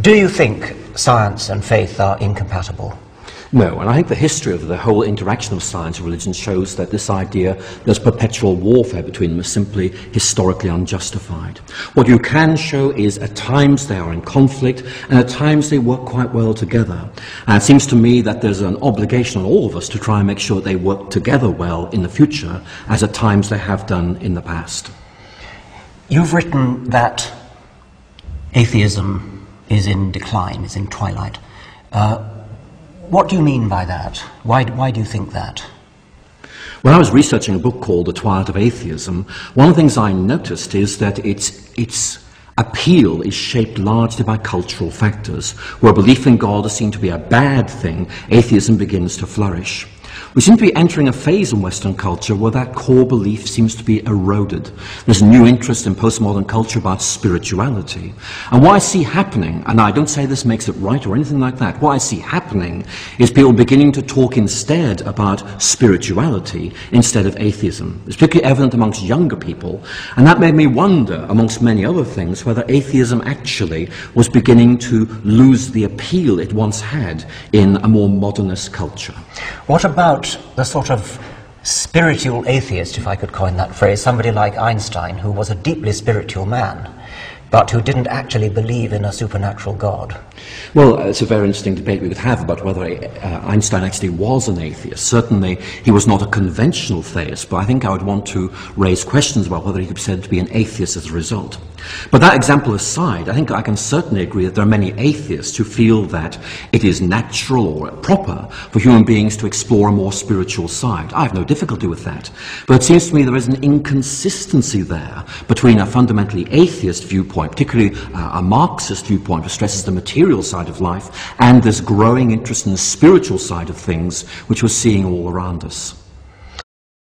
Do you think science and faith are incompatible? No, and I think the history of the whole interaction of science and religion shows that this idea there's perpetual warfare between them is simply historically unjustified. What you can show is at times they are in conflict and at times they work quite well together. And it seems to me that there's an obligation on all of us to try and make sure they work together well in the future, as at times they have done in the past. You've written that atheism is in decline, is in twilight. What do you mean by that? Why do you think that? When I was researching a book called The Twilight of Atheism, one of the things I noticed is that its appeal is shaped largely by cultural factors. Where belief in God is seen to be a bad thing, atheism begins to flourish. We seem to be entering a phase in Western culture where that core belief seems to be eroded. There's a new interest in postmodern culture about spirituality. And what I see happening, and I don't say this makes it right or anything like that, what I see happening is people beginning to talk instead about spirituality instead of atheism. It's particularly evident amongst younger people, and that made me wonder, amongst many other things, whether atheism actually was beginning to lose the appeal it once had in a more modernist culture. What about the sort of spiritual atheist, if I could coin that phrase, somebody like Einstein, who was a deeply spiritual man, but who didn't actually believe in a supernatural God? Well, it's a very interesting debate we could have about whether Einstein actually was an atheist. Certainly, he was not a conventional theist, but I think I would want to raise questions about whether he could be said to be an atheist as a result. But that example aside, I think I can certainly agree that there are many atheists who feel that it is natural or proper for human beings to explore a more spiritual side. I have no difficulty with that. But it seems to me there is an inconsistency there between a fundamentally atheist viewpoint, particularly a Marxist viewpoint which stresses the material side of life, and this growing interest in the spiritual side of things which we're seeing all around us.